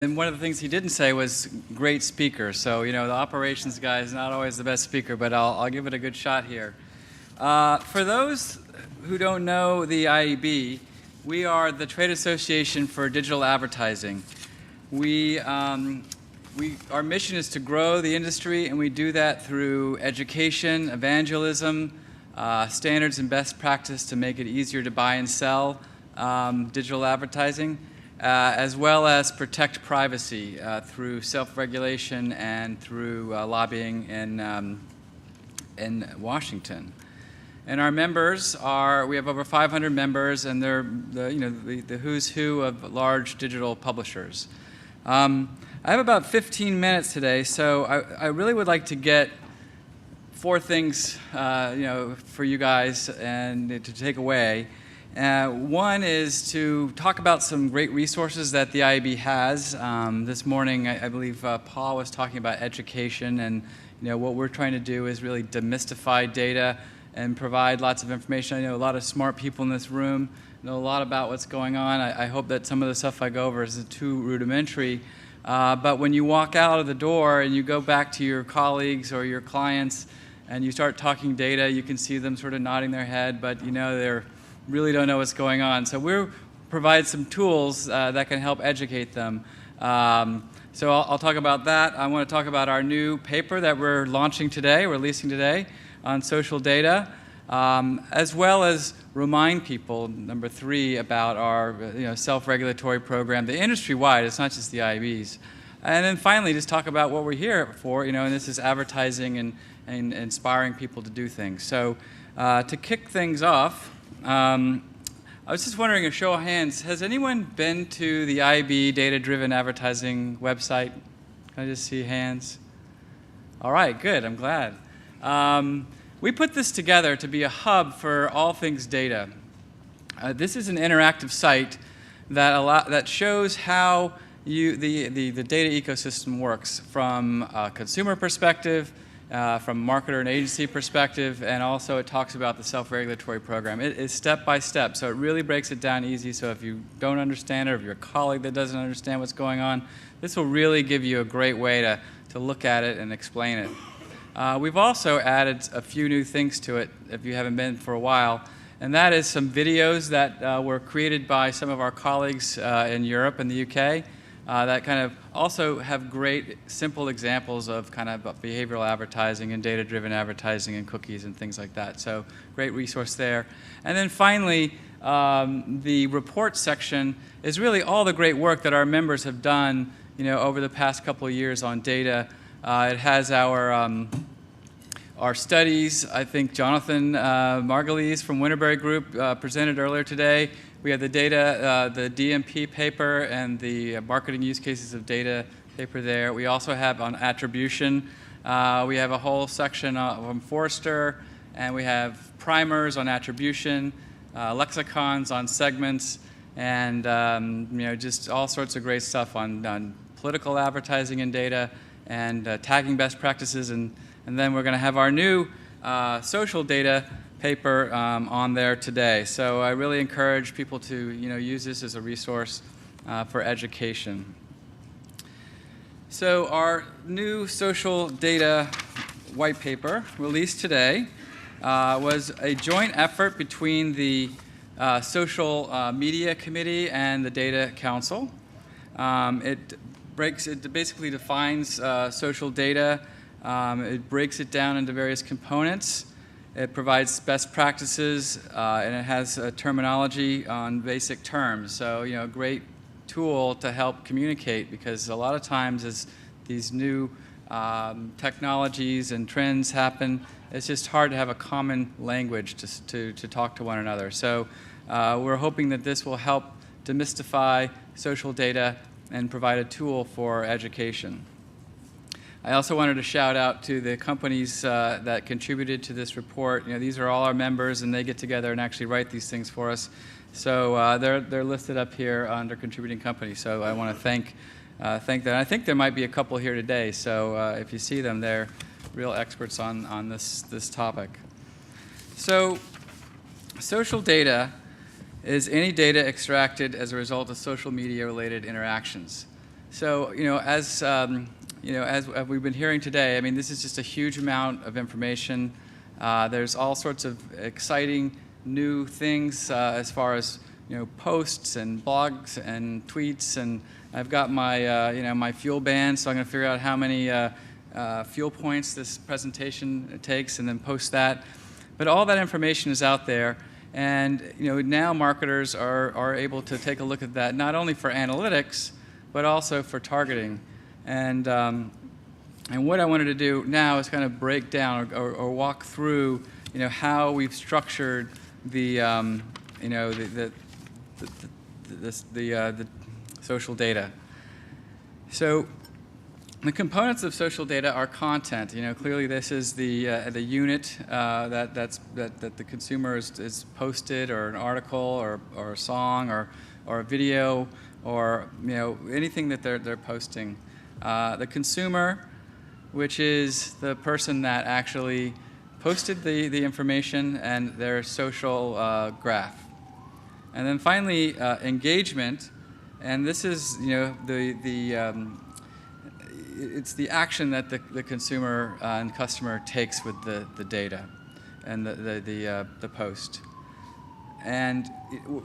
And one of the things he didn't say was great speaker. So, the operations guy is not always the best speaker, but I'll give it a good shot here. For those who don't know the IEB, we are the Trade Association for Digital Advertising. Our mission is to grow the industry, and we do that through education, evangelism, standards and best practice to make it easier to buy and sell digital advertising. As well as protect privacy through self-regulation and through lobbying in Washington. And our members we have over 500 members, and they're the who's who of large digital publishers. I have about 15 minutes today, so I really would like to get 4 things for you guys and to take away. One is to talk about some great resources that the IEB has. This morning, I believe Paul was talking about education, and what we're trying to do is really demystify data and provide lots of information. I know a lot of smart people in this room know a lot about what's going on. I hope that some of the stuff I go over is too rudimentary. But when you walk out of the door and you go back to your colleagues or your clients and you start talking data, you can see them sort of nodding their head, but they're really don't know what's going on. So we'll provide some tools that can help educate them. So I'll talk about that. I want to talk about our new paper that we're launching today, releasing today, on social data, as well as remind people, number 3, about our self-regulatory program, the industry-wide. It's not just the IEBs. And then finally, just talk about what we're here for, and this is advertising and inspiring people to do things. So to kick things off, I was just wondering, a show of hands, has anyone been to the IEB data-driven advertising website? Can I just see hands? All right, good, I'm glad. We put this together to be a hub for all things data. This is an interactive site that shows how the data ecosystem works from a consumer perspective, from marketer and agency perspective, and also it talks about the self-regulatory program. It is step by step, so it really breaks it down easy. So if you don't understand it, or if you're a colleague that doesn't understand what's going on, this will really give you a great way to look at it and explain it. We've also added a few new things to it, if you haven't been for a while, and that is some videos that were created by some of our colleagues in Europe and the UK. That kind of also have great, simple examples of kind of behavioral advertising and data-driven advertising and cookies and things like that. So great resource there. And then finally, the report section is really all the great work that our members have done, over the past couple of years on data. It has our studies. I think Jonathan Margulies from Winterberry Group presented earlier today. We have the data, the DMP paper, and the marketing use cases of data paper there. We also have on attribution. We have a whole section from Forrester, and we have primers on attribution, lexicons on segments, and just all sorts of great stuff on political advertising and data, and tagging best practices, and then we're going to have our new social data paper on there today. So I really encourage people to use this as a resource for education. So our new social data white paper released today was a joint effort between the Social Media Committee and the Data Council. It basically defines social data. It breaks it down into various components. It provides best practices, and it has terminology on basic terms. So, a great tool to help communicate, because a lot of times as these new technologies and trends happen, it's just hard to have a common language to talk to one another. So we're hoping that this will help demystify social data and provide a tool for education. I also wanted to shout out to the companies that contributed to this report. These are all our members, and they get together and actually write these things for us. So they're listed up here under contributing companies. So I want to thank them. I think there might be a couple here today. So if you see them, they're real experts on this topic. So social data is any data extracted as a result of social media-related interactions. So, as we've been hearing today, I mean, this is just a huge amount of information. There's all sorts of exciting new things as far as posts and blogs and tweets, and I've got my my fuel band, so I'm going to figure out how many fuel points this presentation takes and then post that. But all that information is out there, and now marketers are able to take a look at that not only for analytics but also for targeting. And what I wanted to do now is kind of break down or walk through how we've structured the the social data. So the components of social data are content. Clearly this is the unit that the consumer is posted, or an article, or a song, or a video, or anything that they're posting. The consumer, which is the person that actually posted the information, and their social graph. And then finally, engagement, and this is it's the action that the consumer and customer takes with the data and the post. And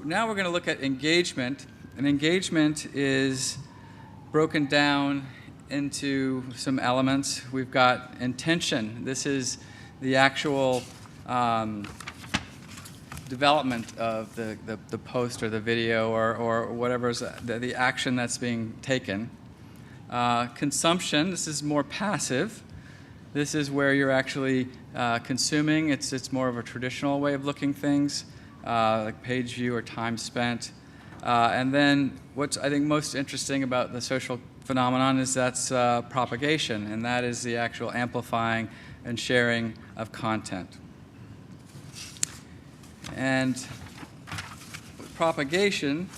now we're going to look at engagement, and engagement is broken down into some elements. We've got intention. This is the actual development of the post or the video or whatever's the action that's being taken. Consumption, this is more passive. This is where you're actually consuming. It's more of a traditional way of looking things, like page view or time spent. And then what's I think most interesting about the social phenomenon is that's propagation, and that is the actual amplifying and sharing of content. And with propagation,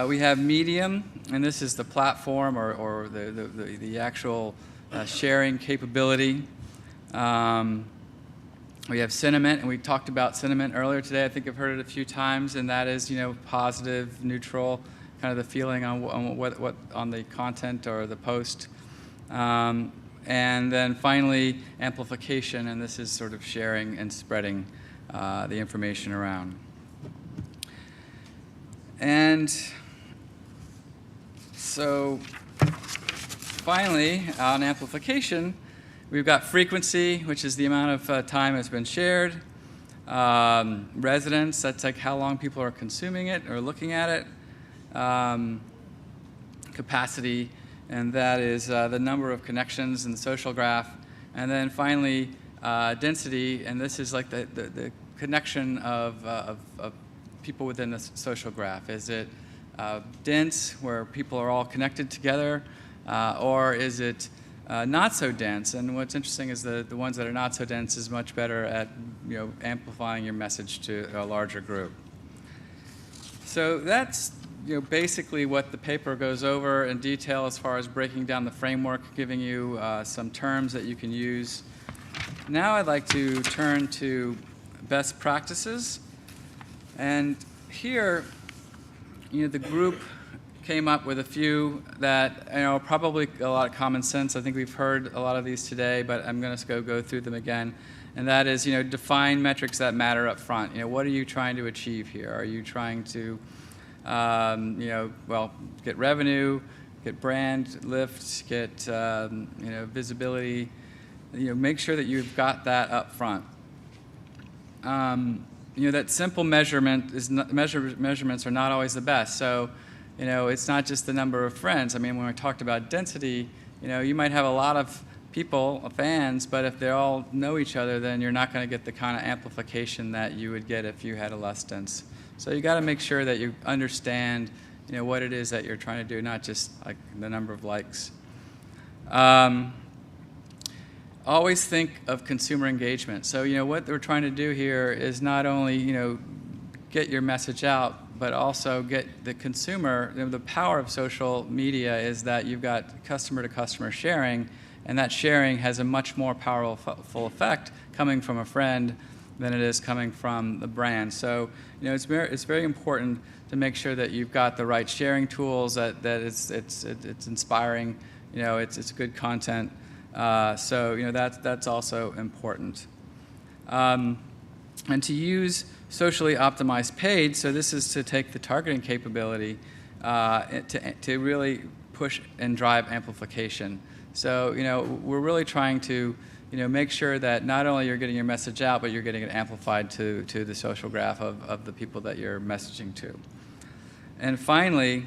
we have medium, and this is the platform or the actual sharing capability. We have sentiment, and we talked about sentiment earlier today. I think I've heard it a few times, and that is positive, neutral, kind of the feeling on what on the content or the post. And then finally, amplification, and this is sort of sharing and spreading the information around. And so finally, on amplification, we've got frequency, which is the amount of time it's been shared. Resonance, that's like how long people are consuming it or looking at it. Capacity, and that is the number of connections in the social graph. And then finally, density, and this is like the connection of people within the social graph. Is it dense, where people are all connected together, or is it not so dense? And what's interesting is the ones that are not so dense is much better at amplifying your message to a larger group. So that's basically what the paper goes over in detail as far as breaking down the framework, giving you some terms that you can use. Now I'd like to turn to best practices. And here, the group came up with a few that probably a lot of common sense. I think we've heard a lot of these today, but I'm going to go through them again. And that is, define metrics that matter up front. What are you trying to achieve here? Are you trying to get revenue, get brand lift, get visibility? Make sure that you've got that up front. That simple measurements are not always the best. So, it's not just the number of friends. I mean, when we talked about density, you might have a lot of people, fans, but if they all know each other, then you're not going to get the kind of amplification that you would get if you had a less dense. So you got to make sure that you understand, what it is that you're trying to do, not just like the number of likes. Always think of consumer engagement. So what we're trying to do here is not only get your message out, but also get the consumer. The power of social media is that you've got customer-to-customer sharing, and that sharing has a much more powerful effect coming from a friend than it is coming from the brand. So, you know, it's very important to make sure that you've got the right sharing tools, that it's inspiring, you know, it's good content. So, you know, that's also important. And to use socially optimized paid, so this is to take the targeting capability to really push and drive amplification. So, you know, we're really trying to, you know, make sure that not only you're getting your message out, but you're getting it amplified to the social graph of the people that you're messaging to. And finally,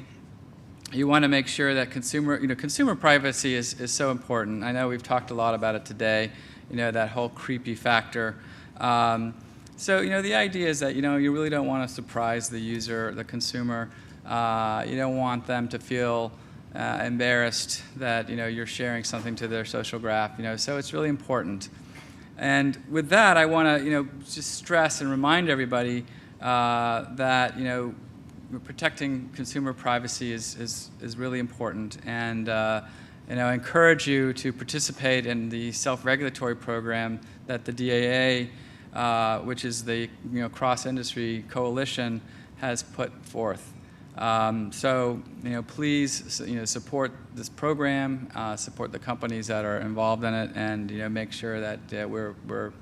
you want to make sure that consumer privacy is so important. I know we've talked a lot about it today, you know, that whole creepy factor. So, you know, the idea is that, you know, you really don't want to surprise the user, the consumer. You don't want them to feel embarrassed that, you know, you're sharing something to their social graph, you know, so it's really important. And with that, I want to, you know, just stress and remind everybody that, you know, protecting consumer privacy is really important, and you know, I encourage you to participate in the self-regulatory program that the DAA, which is the, you know, cross-industry coalition, has put forth. So, you know, please, you know, support this program, support the companies that are involved in it, and, you know, make sure that we're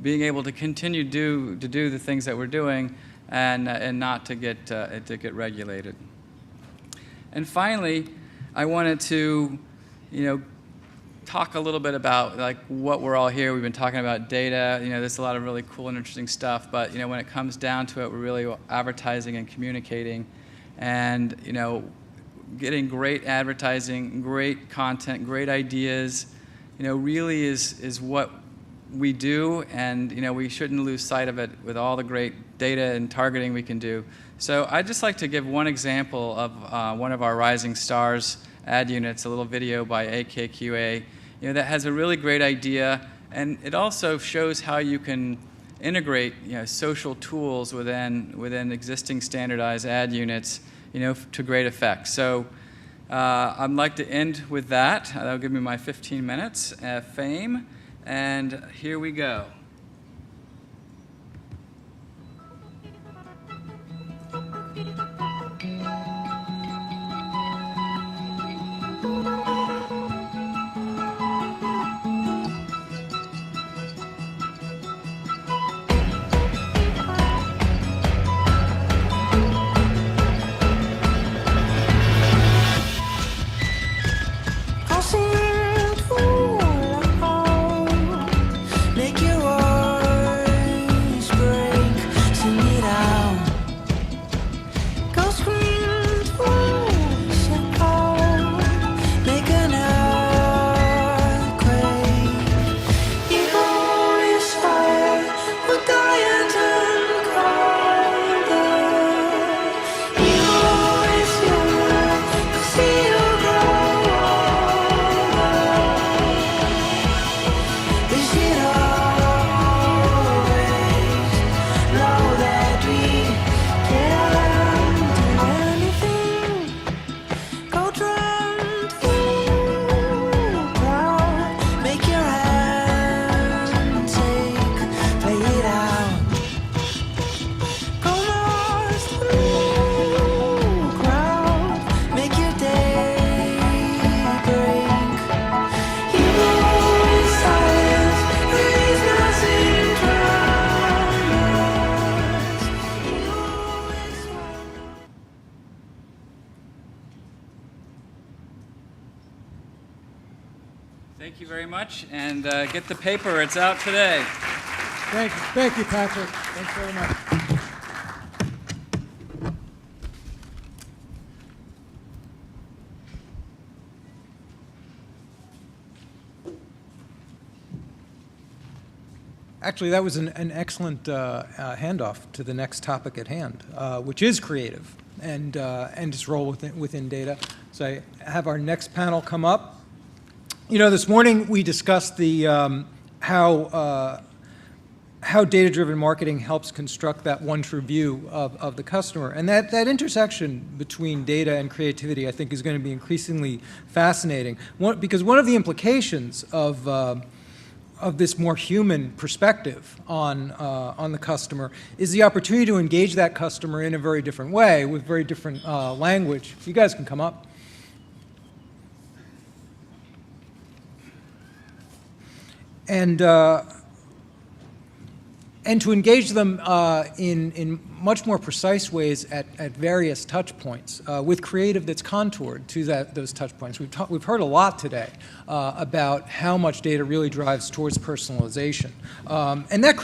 being able to continue to do the things that we're doing, and not to get regulated. And finally, I wanted to, you know, talk a little bit about like what we're all here. We've been talking about data. You know, there's a lot of really cool and interesting stuff, but, you know, when it comes down to it, we're really advertising and communicating, and, you know, getting great advertising, great content, great ideas, you know, really is what we do, and, you know, we shouldn't lose sight of it with all the great data and targeting we can do. So I'd just like to give one example of one of our Rising Stars ad units, a little video by AKQA, you know, that has a really great idea, and it also shows how you can integrate, you know, social tools within existing standardized ad units, you know, to great effect. So I'd like to end with that. That'll give me my 15 minutes of fame, and here we go. Thank you very much, and get the paper. It's out today. Thank you, Patrick. Thanks very much. Actually, that was an excellent handoff to the next topic at hand, which is creative and its role within data. So I have our next panel come up. You know, this morning we discussed the how data-driven marketing helps construct that one true view of the customer, and that intersection between data and creativity, I think, is going to be increasingly fascinating. Because one of the implications of of this more human perspective on the customer is the opportunity to engage that customer in a very different way with very different language. You guys can come up. And to engage them in much more precise ways at various touch points with creative that's contoured to those touch points. We've heard a lot today about how much data really drives towards personalization. And that